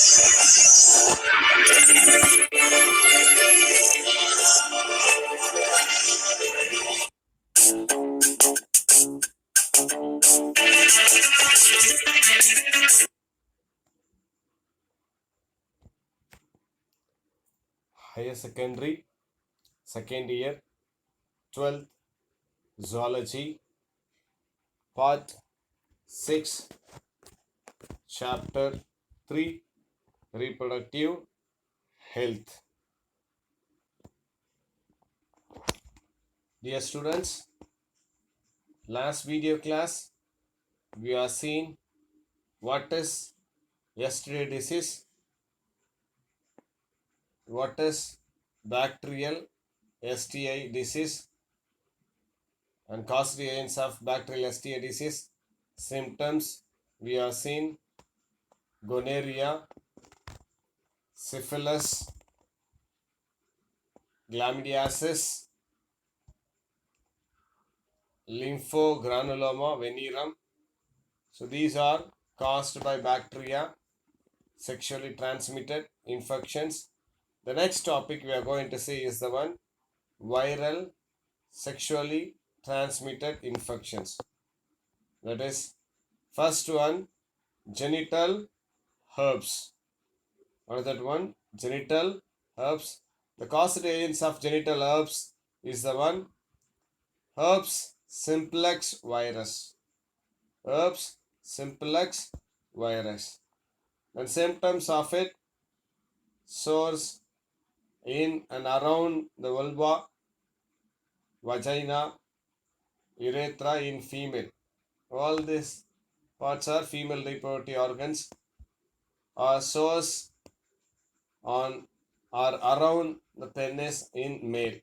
Higher secondary, second year, 12th zoology, part 6, chapter 3, reproductive health. Dear students, last video class we are seeing what is yesterday disease, what is bacterial STI disease and causal agents of bacterial STI disease, symptoms we are seeing gonorrhea, syphilis, chlamydiasis, lymphogranuloma venereum. So these are caused by bacteria, sexually transmitted infections. The next topic we are going to see is the one viral sexually transmitted infections. That is, first one, genital herpes. What is that one? Genital herpes. The causal agents of genital herpes is the one herpes simplex virus. Herpes simplex virus. And symptoms of it: sores in and around the vulva, vagina, urethra in female. All these parts are female reproductive organs. Sores on or around the penis in male.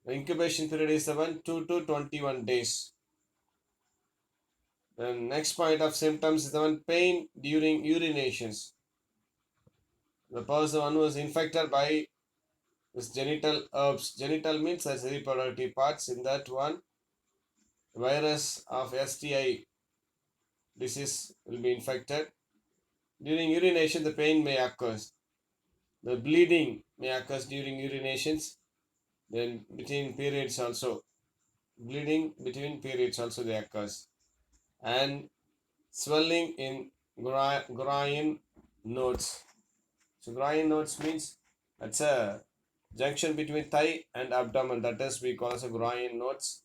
The incubation period is 2 to 21 days. The next point of symptoms is the one pain during urinations. The person who is infected by this genital herpes. Genital means as reproductive parts. In that one, virus of STI disease will be infected. During urination, the pain may occur. The bleeding may occur during urinations. Then between periods also, bleeding between periods also they occurs. And swelling in groin nodes. So groin nodes means that's a junction between thigh and abdomen. That is we call as a groin nodes.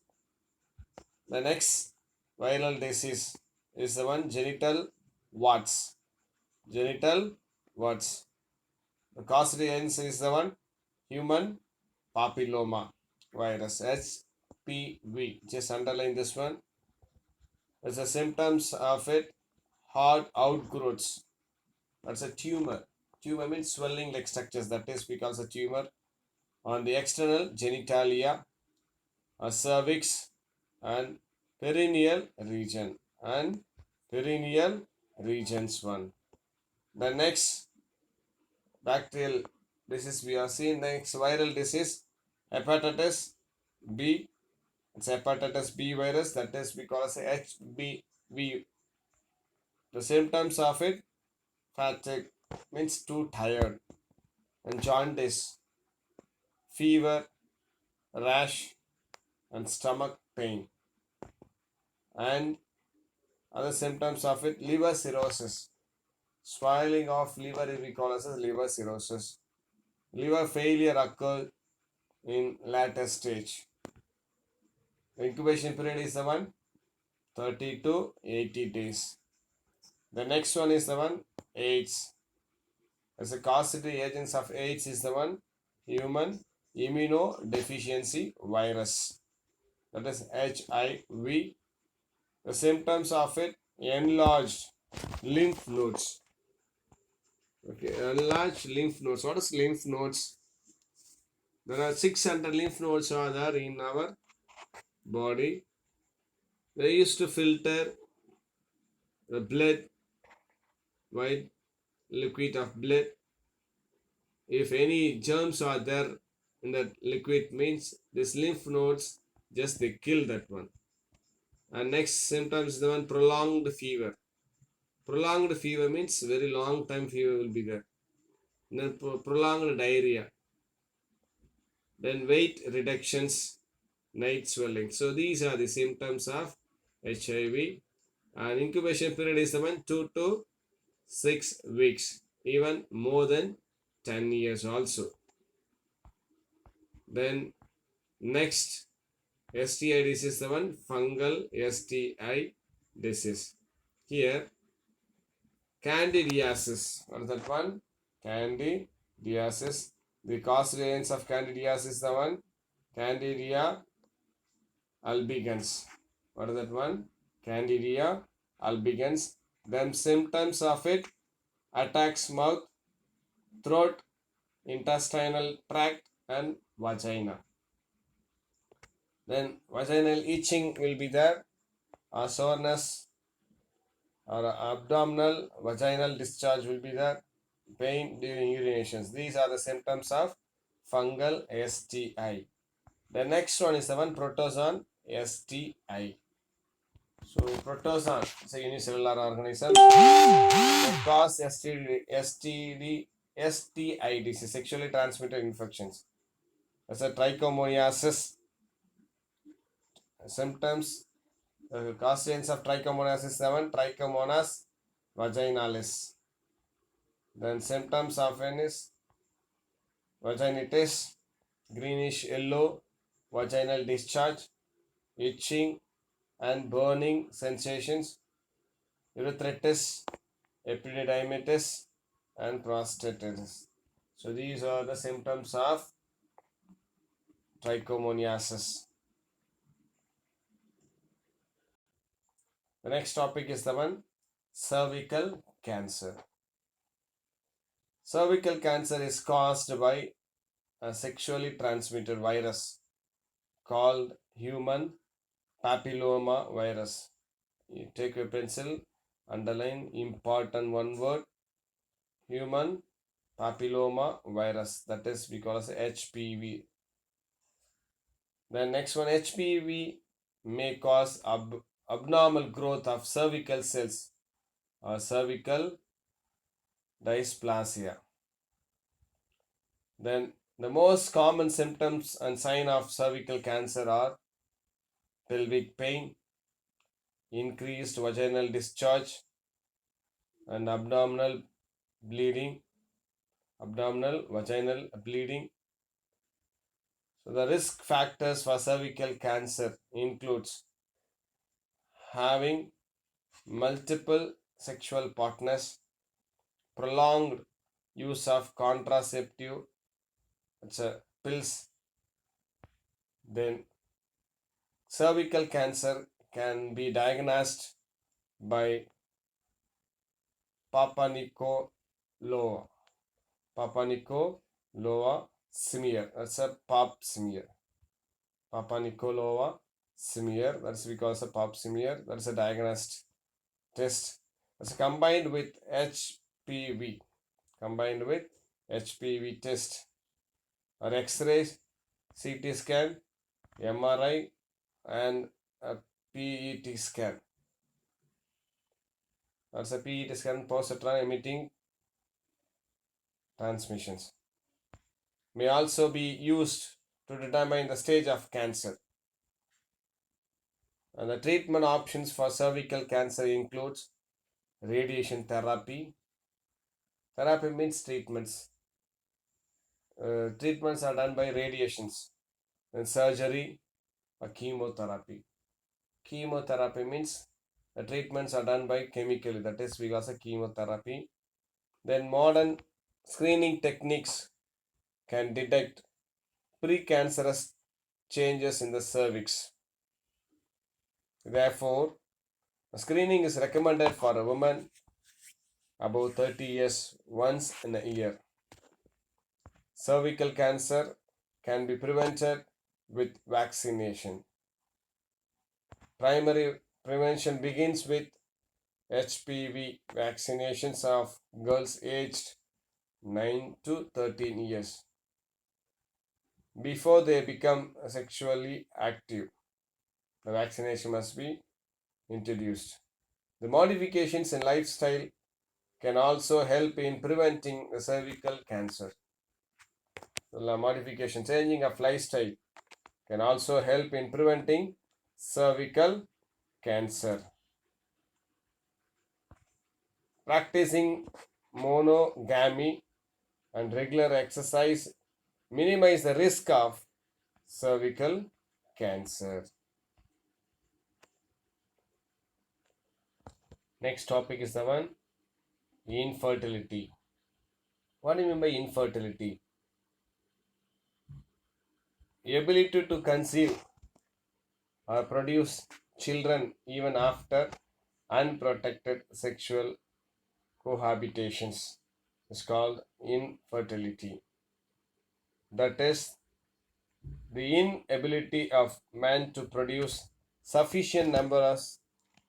The next viral disease is the one genital warts. Genital warts. The causal agent is the one human papilloma virus, HPV. Just underline this one. As the symptoms of it: hard outgrowths. That's a tumor. Tumor means swelling like structures. That is because a tumor on the external genitalia, cervix, and perineal region. And perineal regions one. The next bacterial disease we are seeing, next viral disease, hepatitis B. It's hepatitis B virus, that is we call as HBV. The symptoms of it: fatigue means too tired, and jaundice, fever, rash, and stomach pain. And other symptoms of it: liver cirrhosis, swelling of liver we call as liver cirrhosis. Liver failure occurs in later stage. The incubation period is the one 30 to 80 days. The next one is the one AIDS. As the causative agents of AIDS is the one human immunodeficiency virus. That is HIV. The symptoms of it: enlarged lymph nodes. Okay, enlarged lymph nodes. What is lymph nodes? There are 600 lymph nodes are there in our body. They used to filter the blood, white liquid of blood. If any germs are there in that liquid, means these lymph nodes just they kill that one. And next symptoms is the one prolonged fever. Prolonged fever means very long time fever will be there. Then prolonged diarrhea. Then weight reductions, night swelling. So these are the symptoms of HIV. And incubation period is 2 to 6 weeks, even more than 10 years also. Then next, STI disease 7, fungal STI disease. Here, candidiasis. What is that one? Candidiasis. The causal agents of candidiasis the one, Candida albicans. What is that one? Candida albicans. Then symptoms of it: attacks mouth, throat, intestinal tract, and vagina. Then vaginal itching will be there, or soreness, or abdominal vaginal discharge will be there, pain during urinations. These are the symptoms of fungal STI. The next one is the one protozoan STI. So protozoan is a unicellular organism that cause STI disease, sexually transmitted infections. As a trichomoniasis. Symptoms, causes of trichomoniasis 7, Trichomonas vaginalis. Then symptoms of is vaginitis, greenish yellow vaginal discharge, itching and burning sensations, urethritis, epididymitis, and prostatitis. So these are the symptoms of trichomoniasis. The next topic is the one cervical cancer. Cervical cancer is caused by a sexually transmitted virus called human papilloma virus. You take a pencil, underline important one word, human papilloma virus, that is we call as HPV. The next one, HPV may cause abnormal growth of cervical cells or cervical dysplasia. Then the most common symptoms and sign of cervical cancer are pelvic pain, increased vaginal discharge, and abdominal vaginal bleeding. So the risk factors for cervical cancer includes having multiple sexual partners, prolonged use of contraceptive pills. Then cervical cancer can be diagnosed by Papa Nicolau smear. That's a pap smear. Papa Nicolau smear. That's because a pap smear. That's a diagnosed test. That's combined with HPV. Test or X-ray, CT scan, MRI, and a PET scan. That's a PET scan, positron emitting transmissions. May also be used to determine the stage of cancer. And the treatment options for cervical cancer includes radiation therapy. Therapy means treatments. Treatments are done by radiations. Then surgery or chemotherapy. Chemotherapy means the treatments are done by chemically, that is because of chemotherapy. Then modern screening techniques can detect precancerous changes in the cervix. Therefore, screening is recommended for a woman above 30 years once in a year. Cervical cancer can be prevented with vaccination. Primary prevention begins with HPV vaccinations of girls aged 9 to 13 years before they become sexually active. The vaccination must be introduced. The modifications in lifestyle can also help in preventing the cervical cancer. The modification, changing of lifestyle can also help in preventing cervical cancer. Practicing monogamy and regular exercise minimize the risk of cervical cancer. Next topic is the one infertility. What do you mean by infertility? Ability to conceive or produce children even after unprotected sexual cohabitations is called infertility. That is the inability of man to produce sufficient numbers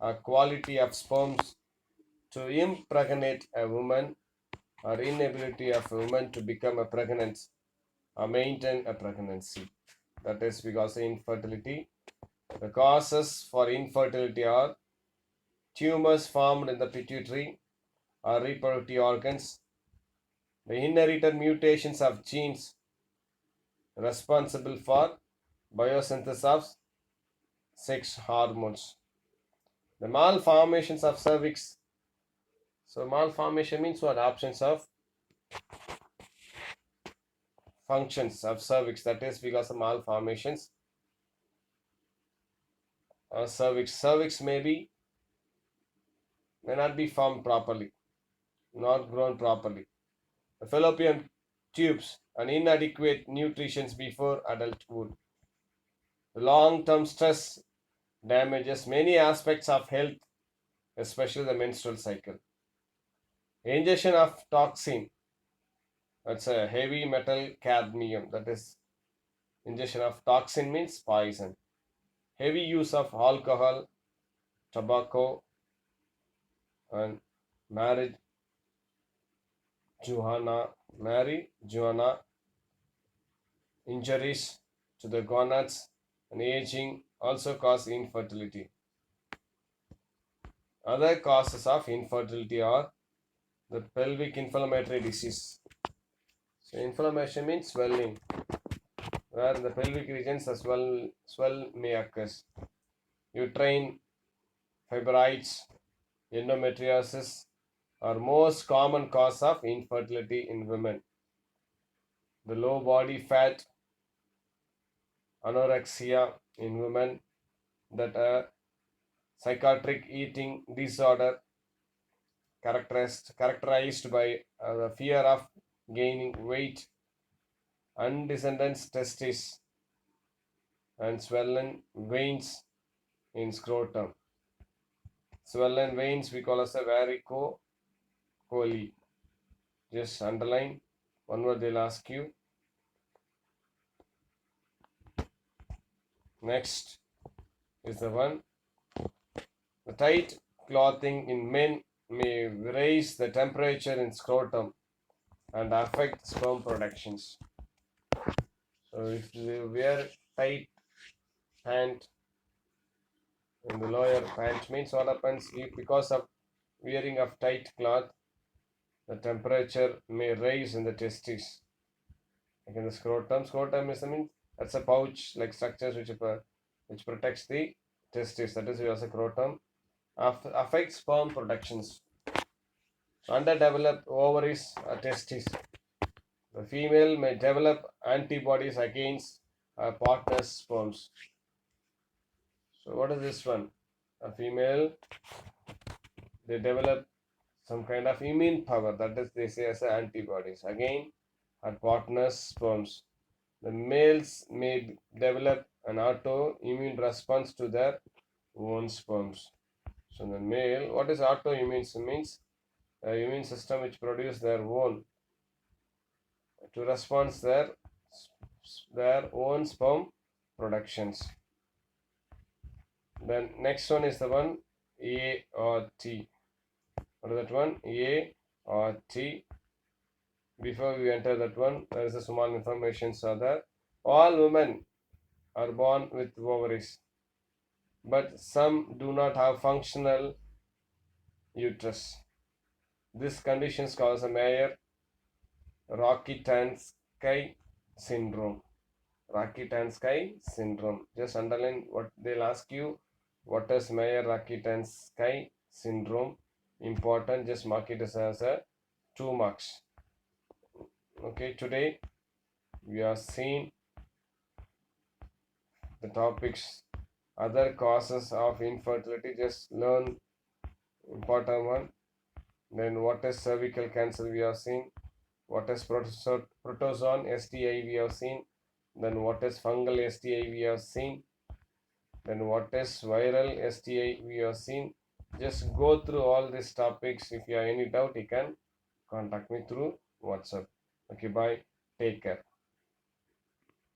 or quality of sperms to impregnate a woman, or inability of a woman to become a pregnant or maintain a pregnancy. That is because of infertility. The causes for infertility are tumors formed in the pituitary or reproductive organs, the inherited mutations of genes responsible for biosynthesis of sex hormones, the malformations of cervix. So malformation means what? Absence of functions of cervix. That is because of malformations. Cervix may not be formed properly, not grown properly. The fallopian tubes and inadequate nutrition before adulthood. The long-term stress damages many aspects of health, especially the menstrual cycle. Ingestion of toxin, that's a heavy metal cadmium. That is, ingestion of toxin means poison. Heavy use of alcohol, tobacco, and marriage marijuana, injuries to the gonads, and aging also cause infertility. Other causes of infertility are the pelvic inflammatory disease. So inflammation means swelling, where in the pelvic regions the swell may occur. Uterine fibroids, endometriosis are most common cause of infertility in women. The low body fat, anorexia in women, that psychiatric eating disorder characterized by the fear of gaining weight, undescended testes, and swollen veins in scrotum. Swollen veins we call as a varicocele. Just underline one word they'll ask you. Next is the one. The tight clothing in men may raise the temperature in scrotum and affect sperm productions. So if you wear tight pant in the lower pant means what happens if because of wearing of tight cloth, the temperature may rise in the testes. Like in the scrotum. Scrotum is, I mean, that's a pouch like structures which protects the testes. That is because a scrotum affects sperm productions. So underdeveloped ovaries or testes. The female may develop antibodies against her partner's sperms. So what is this one? A female, they develop some kind of immune power, that is they say as antibodies again her partner's sperms. The males may develop an autoimmune response to their own sperms. So the male, what is autoimmune? So means the immune system which produce their own to respond their own sperm productions. Then next one is the one A or T. What is that one? A or T. Before we enter that one, there is a small information. So that all women are born with ovaries, but some do not have functional uterus. This condition is called as a Mayer-Rokitansky syndrome. Rokitansky syndrome. Just underline what they'll ask you. What is Mayer-Rokitansky syndrome? Important. Just mark it as a 2 marks. Okay, today we are seeing the topics other causes of infertility. Just learn important one. Then what is cervical cancer we have seen. What is protozoan STI we have seen. Then what is fungal STI we have seen. Then what is viral STI we have seen. Just go through all these topics. If you have any doubt, you can contact me through WhatsApp. Okay, bye. Take care.